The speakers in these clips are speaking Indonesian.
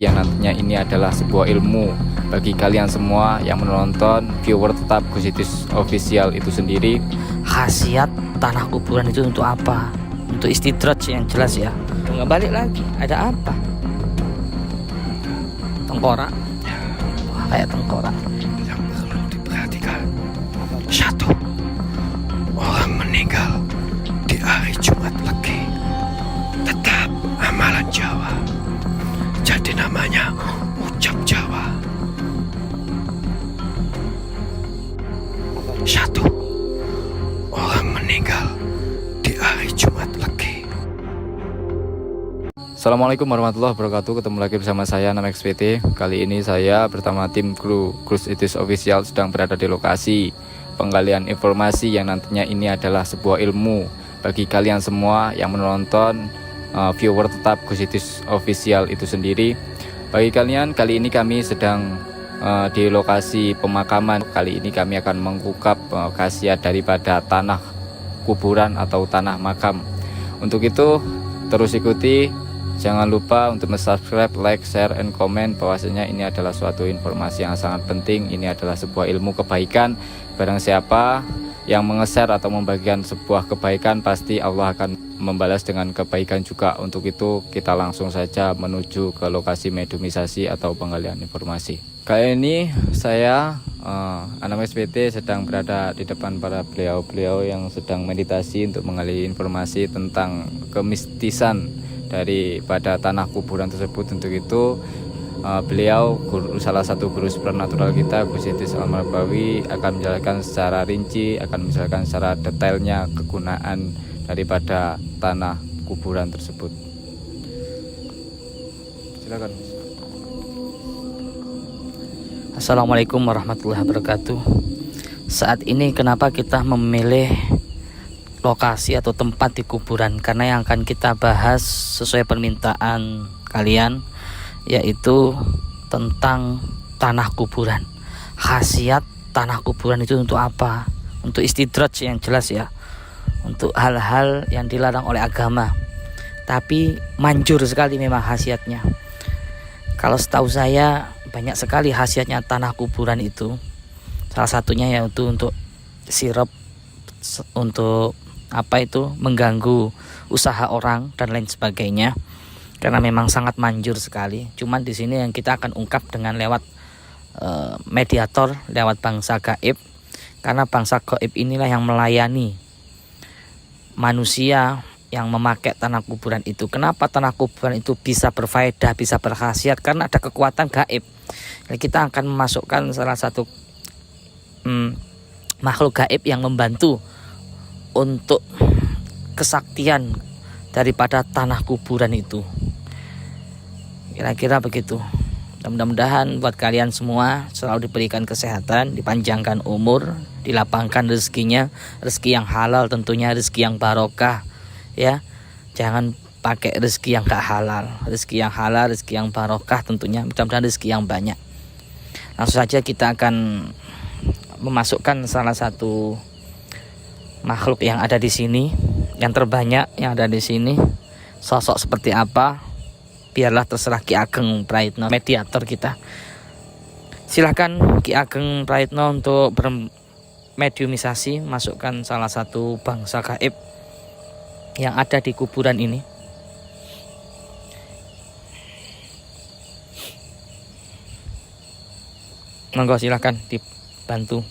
yang nantinya ini adalah sebuah ilmu bagi kalian semua yang menonton, viewer tetap Gusitis Official itu sendiri. Khasiat tanah kuburan itu untuk apa? Untuk istidraj yang jelas ya. Nggak balik lagi. Ada apa? Tengkorak. Wah, kayak tengkorak. Yang perlu diperhatikan, satu orang meninggal di hari Jumat Legi, tetap amalan Jawa, jadi namanya ucap Jawa. Satu orang meninggal di hari Jumat Legi. Assalamualaikum warahmatullahi wabarakatuh. Ketemu lagi bersama saya Nam XPT. Kali ini saya bersama tim kru Gusitis Official sedang berada di lokasi penggalian informasi yang nantinya ini adalah sebuah ilmu bagi kalian semua yang menonton, viewer tetap Gusitis Official itu sendiri. Bagi kalian, kali ini kami sedang di lokasi pemakaman. Kali ini kami akan mengungkap khasiat daripada tanah kuburan atau tanah makam. Untuk itu terus ikuti. Jangan lupa untuk subscribe, like, share, and comment. Bahwasanya ini adalah suatu informasi yang sangat penting. Ini adalah sebuah ilmu kebaikan. Barang siapa yang menge-share atau membagikan sebuah kebaikan, pasti Allah akan membalas dengan kebaikan juga. Untuk itu kita langsung saja menuju ke lokasi mediumisasi atau penggalian informasi. Kali ini saya Anam SPT sedang berada di depan para beliau-beliau yang sedang meditasi untuk menggali informasi tentang kemistisan daripada tanah kuburan tersebut. Untuk itu beliau salah satu guru supernatural kita, Gusitis Al-Marbawi, akan menjelaskan secara rinci, akan menjelaskan secara detailnya kegunaan daripada tanah kuburan tersebut. Silakan. Assalamualaikum warahmatullahi wabarakatuh. Saat ini kenapa kita memilih lokasi atau tempat di kuburan? Karena yang akan kita bahas sesuai permintaan kalian, yaitu tentang tanah kuburan. Khasiat tanah kuburan itu untuk apa? Untuk istidraj yang jelas ya. Untuk hal-hal yang dilarang oleh agama. Tapi manjur sekali memang khasiatnya. Kalau setahu saya banyak sekali khasiatnya tanah kuburan itu. Salah satunya yaitu untuk sirap, untuk mengganggu usaha orang dan lain sebagainya, karena memang sangat manjur sekali. Cuman di sini yang kita akan ungkap dengan lewat mediator, lewat bangsa gaib, karena bangsa gaib inilah yang melayani manusia yang memakai tanah kuburan itu. Kenapa tanah kuburan itu bisa berfaedah, bisa berkhasiat? Karena ada kekuatan gaib. Jadi kita akan memasukkan salah satu makhluk gaib yang membantu untuk kesaktian daripada tanah kuburan itu. Kira-kira begitu. Mudah-mudahan buat kalian semua selalu diberikan kesehatan, dipanjangkan umur, dilapangkan rezekinya, rezeki yang halal tentunya, rezeki yang barokah ya. Jangan pakai rezeki yang gak halal. Rezeki yang halal, rezeki yang barokah tentunya, mudah-mudahan rezeki yang banyak. Langsung saja kita akan memasukkan salah satu makhluk yang ada di sini, yang terbanyak yang ada di sini. Sosok seperti apa? Biarlah terserah Ki Ageng Praitno, mediator kita. Silahkan Ki Ageng Praitno untuk bermediumisasi, masukkan salah satu bangsa gaib yang ada di kuburan ini. Monggo silahkan dibantu.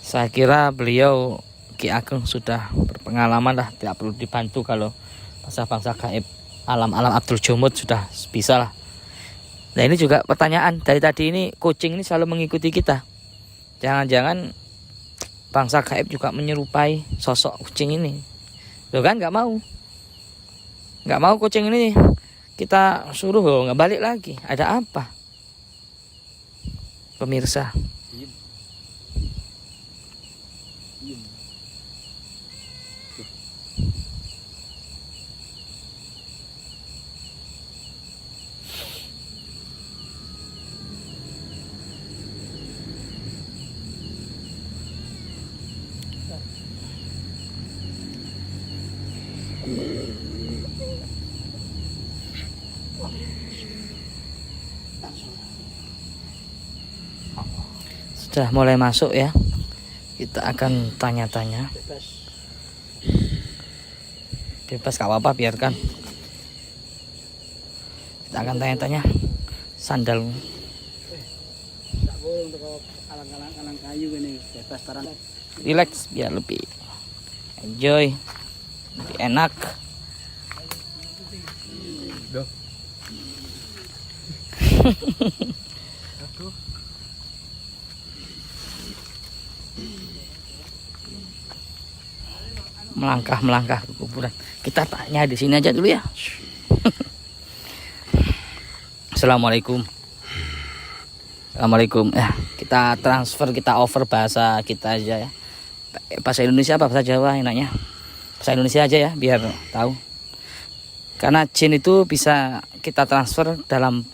Saya kira beliau Ki Ageng sudah berpengalaman lah, tidak perlu dibantu. Kalau bangsa-bangsa gaib alam-alam Abdul Jumud sudah bisa lah. Nah ini juga pertanyaan dari tadi ini, kucing ini selalu mengikuti kita. Jangan-jangan bangsa gaib juga menyerupai sosok kucing ini. Loh kan nggak mau kucing ini kita suruh loh, nggak balik lagi. Ada apa? Pemirsa, Sudah mulai masuk ya. Kita akan tanya-tanya. Bebas gak apa-apa, biarkan. Kita akan tanya-tanya. Sandal. Alang kayu ini bebas taran. Relax biar lebih enjoy, lebih enak. Melangkah ke kuburan. Kita tanya di sini aja dulu ya. Assalamualaikum. Assalamualaikum. Kita transfer, kita over bahasa kita aja ya. Bahasa Indonesia apa bahasa Jawa enaknya? Bahasa Indonesia aja ya biar tahu. Karena jin itu bisa kita transfer dalam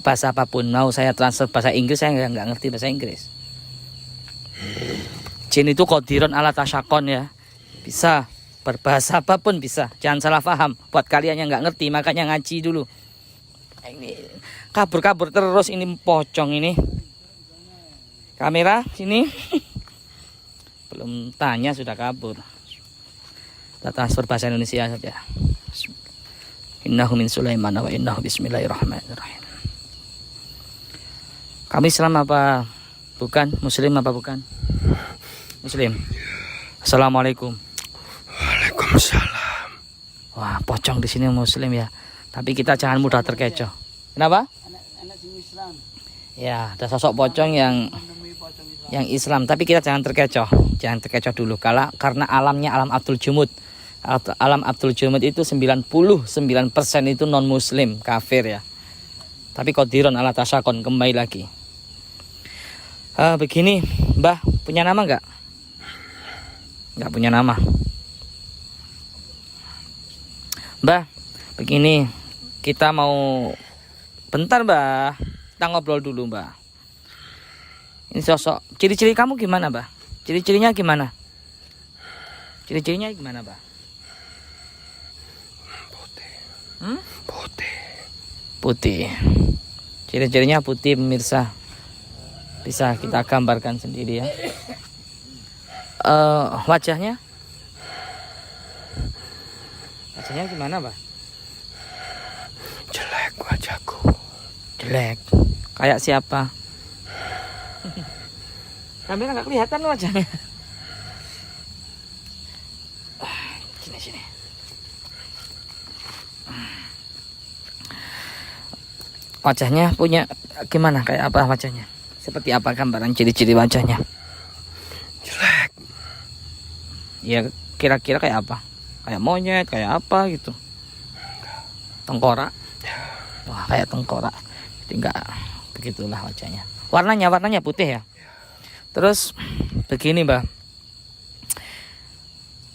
bahasa apapun. Mau saya transfer bahasa Inggris, saya nggak ngerti bahasa Inggris. Jin itu qadiron ala tasyakon ya. Bisa berbahasa apapun bisa. Jangan salah paham. Buat kalian yang nggak ngerti makanya ngaji dulu. Ini kabur terus ini pocong ini. Kamera sini. Belum tanya sudah kabur. Kita transfer bahasa Indonesia saja. Innahu min Sulaiman wa innahu bismillahirrahmanirrahim. Kami Islam apa bukan? Muslim apa bukan? Muslim. Assalamualaikum. Waalaikumsalam. Wah, pocong di sini Muslim ya. Tapi kita jangan mudah terkecoh. Kenapa? Anak Islam. Ya, ada sosok pocong yang Islam, tapi kita jangan terkecoh. Jangan terkecoh dulu karena alamnya alam Abdul Jumud. Alam Abdul Jumud itu 99% itu non muslim, kafir ya. Tapi qadiron ala tasyakon, kembali lagi. Begini, Mbah, punya nama enggak? Enggak punya nama. Mbah, begini, kita mau bentar, Mbah. Kita ngobrol dulu, Mbah. Ini sosok, ciri-ciri kamu gimana, Mbah? Ciri-cirinya gimana? Ciri-cirinya gimana, Mbah? Putih. Ciri-cirinya putih, pemirsa. Bisa kita gambarkan sendiri ya. Wajahnya gimana, Mbah? Jelek wajahku. Jelek. Kayak siapa? Kamera nggak kelihatan wajahnya. Sini. Wajahnya punya gimana? Kayak apa wajahnya? Seperti apa gambaran ciri-ciri wajahnya? Jelek. Ya kira-kira kayak apa? Kayak monyet, kayak apa gitu? Tengkorak? Wah, kayak tengkorak. Jadi enggak begitulah wajahnya. Warnanya putih ya. Terus begini, Mbak.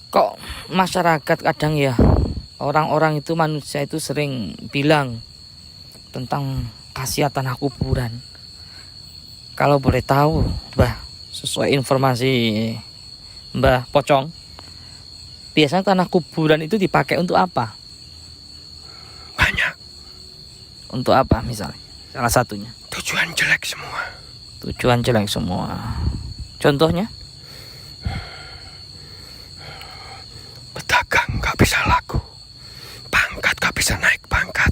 Kok masyarakat kadang ya orang-orang itu, manusia itu sering bilang tentang khasiat tanah kuburan. Kalau boleh tahu, Mbah, sesuai informasi Mbah Pocong, biasanya tanah kuburan itu dipakai untuk apa? Banyak. Untuk apa misalnya? Salah satunya. Tujuan jelek semua. Tujuan jelek semua. Contohnya? Pedagang gak bisa laku. Pangkat gak bisa naik pangkat.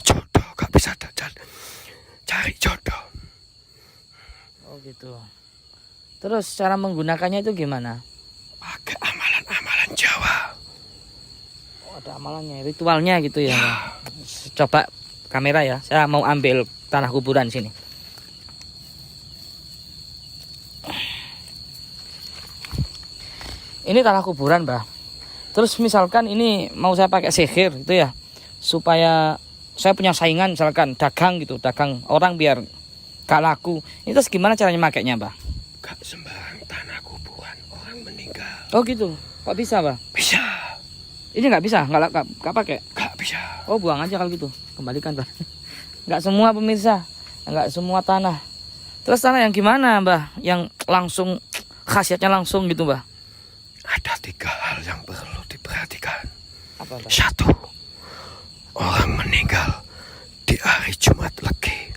Jodoh gak bisa cari jodoh. Oh gitu. Terus cara menggunakannya itu gimana? Pakai amalan-amalan Jawa. Oh, ada amalannya, ritualnya gitu ya. Coba kamera ya. Saya mau ambil tanah kuburan sini. Ini tanah kuburan, Mbah. Terus misalkan ini mau saya pakai sihir gitu ya, supaya saya punya saingan misalkan dagang gitu, dagang orang biar gak laku. Ini terus gimana caranya makainya, Mbah? Gak sembarang tanah kuburan orang meninggal. Oh gitu. Kok bisa, Mbah? Bisa. Ini nggak bisa, nggak pakai. Gak bisa. Oh, buang aja kalau gitu. Kembalikan, Mbah. Nggak semua pemirsa, nggak semua tanah. Terus tanah yang gimana, Mbah? Yang langsung khasiatnya langsung gitu, Mbah? Ada 3 hal yang perlu diperhatikan. Apa, Mbah? 1. Orang meninggal Jumat Legi.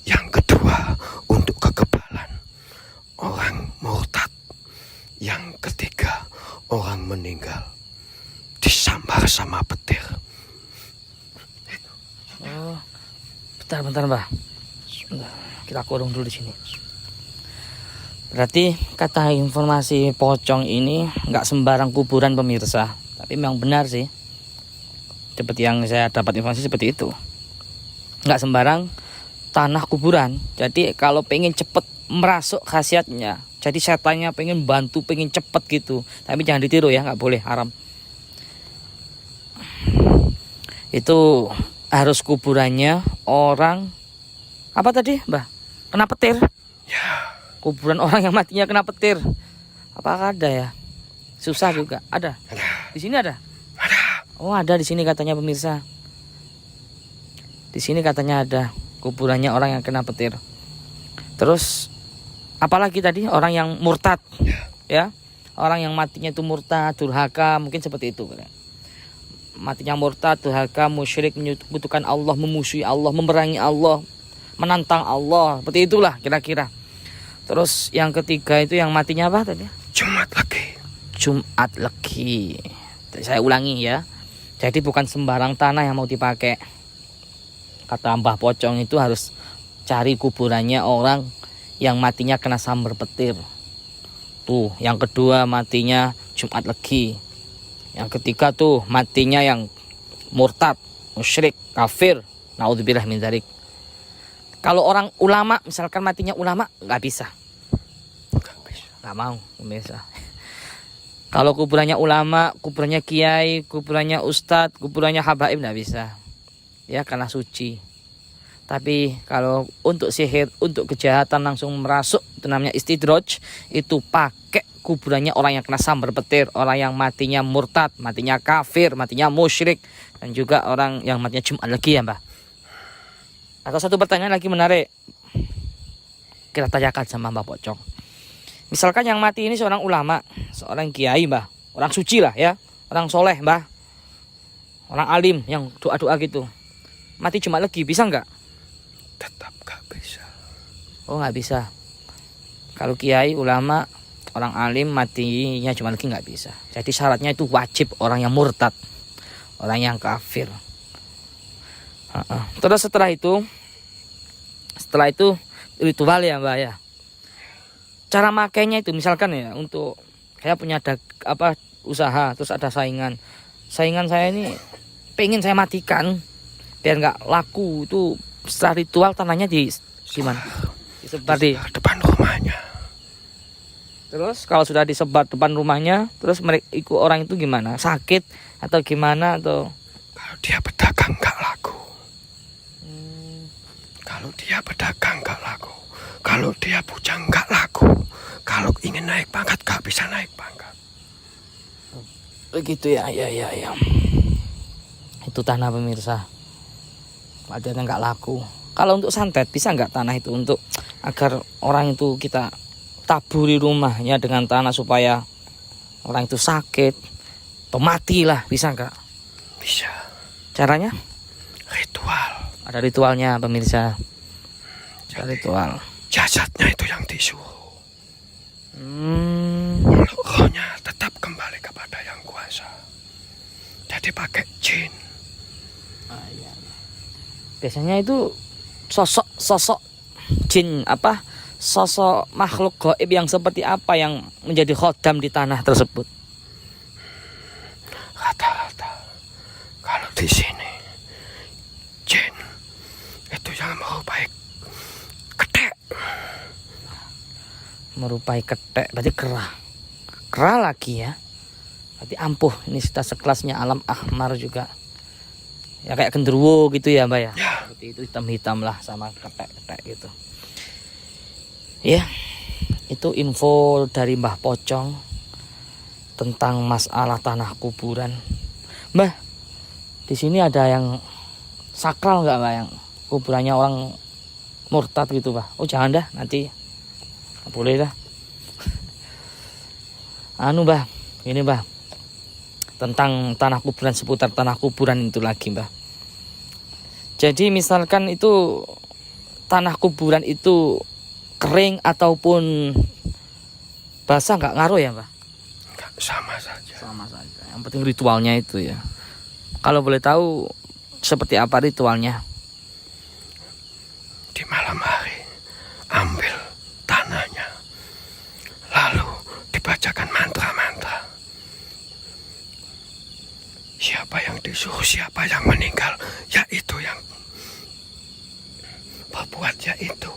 Yang kedua untuk kekebalan orang murtad. Yang ketiga orang meninggal disambar sama petir. Oh, bentar Mbah. Sebentar, kita kurung dulu di sini. Berarti kata informasi pocong ini nggak sembarang kuburan pemirsa, tapi memang benar sih. Seperti yang saya dapat informasi seperti itu. Nggak sembarang tanah kuburan. Jadi kalau pengen cepet merasuk khasiatnya, jadi setannya pengen bantu, pengen cepet gitu. Tapi jangan ditiru ya, nggak boleh, haram. Itu harus kuburannya orang apa tadi, Mbah? Kena petir. Ya, Kuburan orang yang matinya kena petir. Apakah ada ya? Susah juga. Ada. ada. Di sini ada. Ada. Oh, ada di sini katanya pemirsa. Di sini katanya ada kuburannya orang yang kena petir. Terus apalagi tadi orang yang murtad. Ya. Orang yang matinya itu murtad, durhaka, mungkin seperti itu. Matinya murtad, durhaka, musyrik, menyekutukan Allah, memusuhi Allah, memerangi Allah, menantang Allah. Seperti itulah kira-kira. Terus yang ketiga itu yang matinya apa tadi? Jumat Legi. Jumat Legi. Saya ulangi ya. Jadi bukan sembarang tanah yang mau dipakai. Kata Mbah Pocong itu harus cari kuburannya orang yang matinya kena sambar petir. Tuh, yang kedua matinya Jumat Legi. Yang ketiga tuh matinya yang murtad, musyrik, kafir. Naudzubillah min dzalik. Kalau orang ulama, misalkan matinya ulama, nggak bisa. Nggak mau, bisa. Kalau kuburannya ulama, kuburannya kiai, kuburannya ustadz, kuburannya habaib, nggak bisa. Ya, karena suci. Tapi kalau untuk sihir, untuk kejahatan langsung merasuk, itu namanya istidraj, itu pakai kuburannya orang yang kena sambar petir, orang yang matinya murtad, matinya kafir, matinya musyrik, dan juga orang yang matinya Jumat Legi ya, Mbah. Atau satu pertanyaan lagi menarik, kita tanyakan sama Mbah Pocong. Misalkan yang mati ini seorang ulama, seorang kiai, Mbah, orang suci lah ya, orang soleh, Mbah, orang alim yang doa-doa gitu, mati Jumat Legi bisa nggak? Tetap gak bisa. Oh, nggak bisa. Kalau kiai, ulama, orang alim matinya Jumat Legi nggak bisa. Jadi syaratnya itu wajib orang yang murtad, orang yang kafir. Terus setelah itu ritual ya, Mbak ya. Cara makainya itu misalkan ya, untuk saya punya usaha, terus ada saingan saya ini pengen saya matikan biar nggak laku. Itu setelah ritual tanahnya di mana? Disebar di depan rumahnya. Terus kalau sudah disebar depan rumahnya, terus mereka ikut orang itu gimana? Sakit atau gimana atau? Kalau dia pedagang nggak laku. Kalau dia pedagang nggak laku. Kalau dia bujang nggak laku. Kalau ingin naik pangkat nggak bisa naik pangkat. Begitu ya. Itu tanah pemirsa. Padahal nggak laku. Kalau untuk santet bisa nggak tanah itu untuk agar orang itu kita taburi rumahnya dengan tanah supaya orang itu sakit atau mati lah, bisa nggak? Bisa. Caranya? Ritual. Ada ritualnya pemirsa. Ada ritual. Jasadnya itu yang disuruh. Hmm. Rohnya tetap kembali kepada yang kuasa. Jadi pakai jin. Biasanya itu sosok jin apa? Sosok makhluk gaib yang seperti apa yang menjadi khodam di tanah tersebut? Rata-rata kalau di sini jin itu yang merupai ketek. Merupai ketek, berarti kerah lagi ya. Berarti ampuh. Ini kita sekelasnya alam ahmar juga. Ya kayak genderuwo gitu ya, Mbak ya. Seperti itu hitam-hitam lah sama ketek-ketek gitu. Ya, itu info dari Mbah Pocong tentang masalah tanah kuburan. Mbah, di sini ada yang sakral nggak, Mbak, yang kuburannya orang murtad gitu, Mbah? Oh jangan dah, nanti boleh dah. Mbah, ini Mbah, tentang tanah kuburan, seputar tanah kuburan itu lagi, Mbah. Jadi misalkan itu tanah kuburan itu kering ataupun basah nggak ngaruh ya Mbah? Enggak, sama saja. Sama saja. Yang penting ritualnya itu ya. Kalau boleh tahu seperti apa ritualnya? Di malam hari ambil tanahnya, lalu dibacakan mantra-mantra. Siapa yang disuruh, siapa yang meninggal, ya itu yang berbuat, ya itu.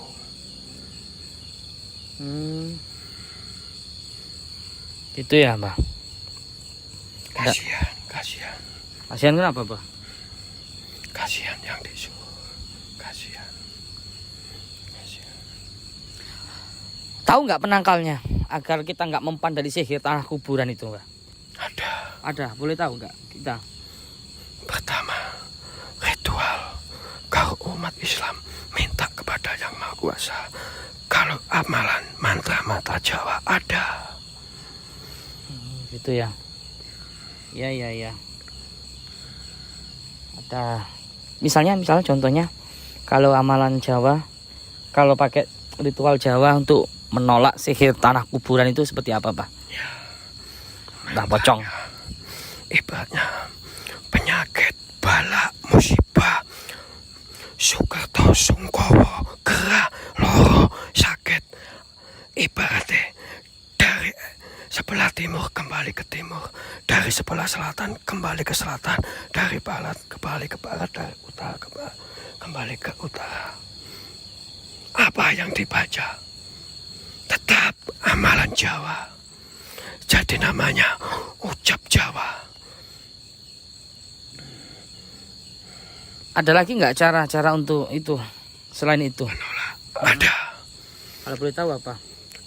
Itu ya Mbah. Kasihan, kasihan, Kasihan kenapa Mbah? kasihan yang disuruh. Kasihan. Tahu nggak penangkalnya agar kita nggak mempan dari sihir tanah kuburan itu Mbah? Ada, boleh tahu nggak kita? Pertama, ritual. Kalau umat Islam minta kepada Yang Maha Kuasa, kalau amalan mantra-mantra Jawa ada. Gitu ya. Ya. Ada. Misalnya contohnya kalau amalan Jawa, kalau pakai ritual Jawa untuk menolak sihir tanah kuburan itu seperti apa, Pak? Ya. Dah pocong. Ibaratnya penyakit, bala, musibah, Sukerto, Sungkowo, gerah, loro, sakit. Ibaratnya dari sebelah timur kembali ke timur, dari sebelah selatan kembali ke selatan, dari barat kembali ke barat, dari utara kembali ke utara. Apa yang dibaca tetap amalan Jawa, jadi namanya ucap Jawa. Ada lagi nggak cara-cara untuk itu selain itu? Menolak ada Kalau boleh tahu apa?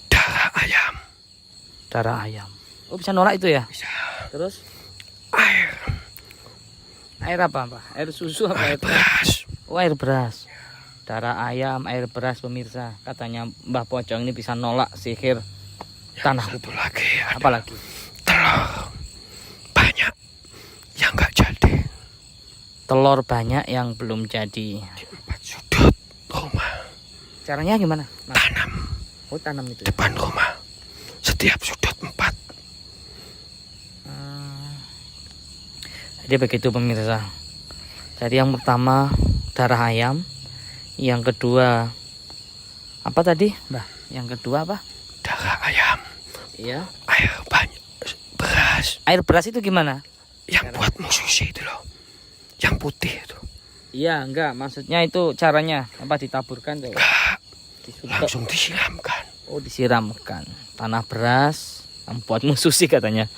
darah ayam, Darah ayam. Oh, bisa nolak itu ya? bisa Terus air, air apa, Pak? Air susu apa air air beras. Oh, air beras. Darah ayam, air beras pemirsa. Katanya Mbah Pocong ini bisa nolak sihir tanah Satu kuburan. lagi ada Apa lagi? telur banyak yang nggak jadi Telur banyak yang belum jadi. di 4 sudut rumah. Caranya gimana? Mas? Tanam Oh, tanam itu. depan rumah, setiap sudut 4. Jadi begitu pemirsa. Jadi yang pertama darah ayam, yang kedua apa tadi, Mbah? Yang kedua apa? Darah ayam, Iya. air banyak, beras Air beras itu gimana? yang buat mususi itu loh, yang putih itu. Iya, enggak. Maksudnya itu caranya apa ditaburkan tuh? Enggak, Disutok. langsung disiramkan. Oh, disiramkan. Tanah beras yang buat mususi katanya.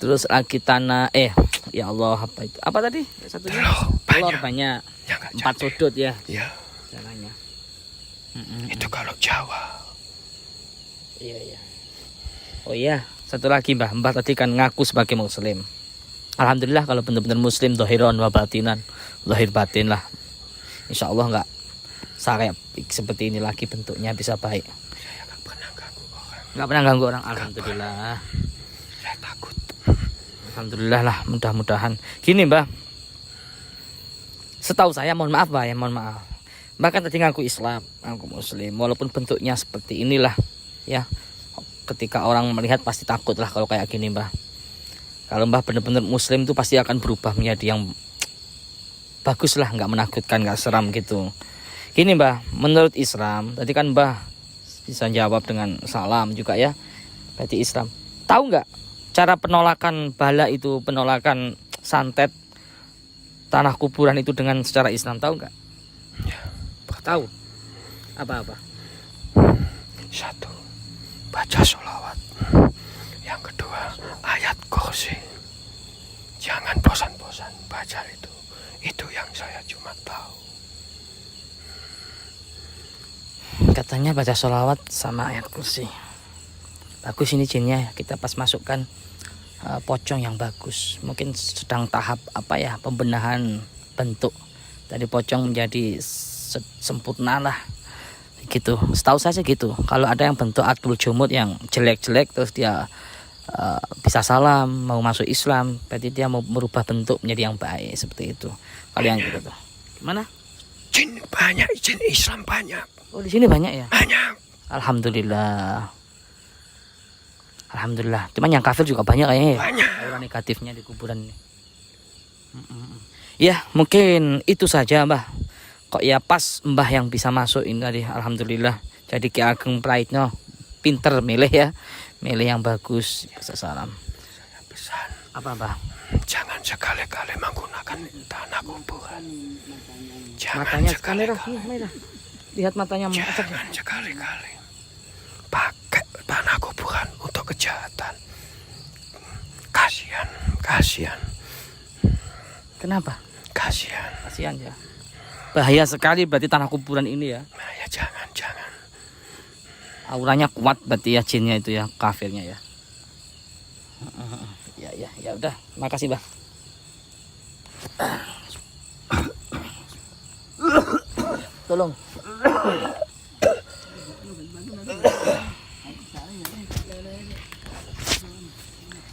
Terus lagi tanah ya Allah, apa itu? Apa tadi? Satunya Telur telur banyak banyak. yang nggak 4 jadi. sudut ya Ya, caranya. itu kalau Jawa. Iya. Oh iya, satu lagi Mbah tadi kan ngaku sebagai muslim. Alhamdulillah kalau benar-benar muslim dohiron wa batinan, dohir batin lah. Insya Allah nggak kayak seperti ini lagi bentuknya, bisa baik. Saya nggak pernah ganggu orang. Nggak pernah ganggu orang. Alhamdulillah. Saya takut. Alhamdulillah lah, mudah-mudahan. Gini Mbah, setahu saya, mohon maaf Mbah ya, mohon maaf. Mbah kan tadi ngaku Islam, ngaku muslim, walaupun bentuknya seperti inilah ya. Ketika orang melihat pasti takut lah kalau kayak gini Mbah. Kalau Mbah benar-benar muslim tuh pasti akan berubah menjadi yang bagus lah, nggak menakutkan, nggak seram gitu. Gini Mbah, menurut Islam, tadi kan Mbah bisa jawab dengan salam juga ya. Berarti Islam. Tahu nggak cara penolakan bala itu, penolakan santet tanah kuburan itu dengan secara Islam, tahu nggak? Ya, Tahu. Apa-apa? 1, baca sholawat. Yang kedua, ayat kursi. Jangan bosan-bosan baca itu. Itu yang saya cuma tahu. Katanya baca sholawat sama ayat kursi. Bagus ini jinnya, kita pas masukkan pocong yang bagus. Mungkin sedang tahap apa ya, pembenahan bentuk dari pocong menjadi sempurna lah gitu. Setahu saya sih gitu. Kalau ada yang bentuk Abdul Jumud yang jelek-jelek terus dia bisa salam mau masuk Islam, berarti dia mau merubah bentuk menjadi yang baik seperti itu. Kalian gitu tuh. Gimana? banyak, izin Islam banyak. Oh, di sini banyak ya? Banyak. Alhamdulillah. Alhamdulillah. Cuman yang kafir juga banyak kayaknya ya. Banyak. Aura negatifnya di kuburan ini. Ya, mungkin itu saja, Mbah. Kok ya pas Mbah yang bisa masuk ini tadi. Alhamdulillah. Jadi Ki Ageng Praitno pinter milih ya. Milih yang bagus. Salam. Pesan, Apa, Mbah? jangan sekali-kali menggunakan tanah kuburan. Jangan Matanya sekali-kali. kamera merah. Lihat matanya Jangan sekali-kali pakai tanah kuburan untuk kejahatan. Kasihan, kasihan, Kenapa? kasihan. Kasihan ya. Bahaya sekali berarti tanah kuburan ini ya. Nah, ya jangan, jangan. Auranya kuat berarti ya jinnya itu ya, kafirnya ya. Ya udah. Makasih, Mbah. Tolong.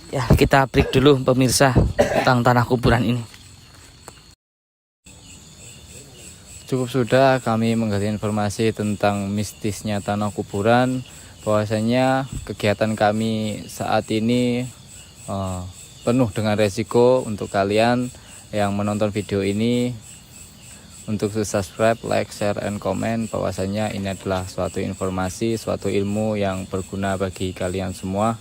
Ya, kita break dulu pemirsa tentang tanah kuburan ini. Cukup sudah kami menggali informasi tentang mistisnya tanah kuburan, bahwasanya kegiatan kami saat ini penuh dengan resiko untuk kalian yang menonton video ini. Untuk subscribe, like, share, and comment, bahwasanya ini adalah suatu informasi, suatu ilmu yang berguna bagi kalian semua.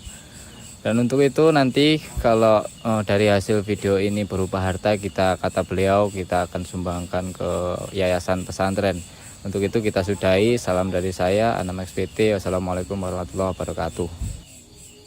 Dan untuk itu nanti kalau dari hasil video ini berupa harta, kata beliau, kita akan sumbangkan ke yayasan pesantren. Untuk itu kita sudahi. Salam dari saya, Anam XPT. Wassalamualaikum warahmatullahi wabarakatuh.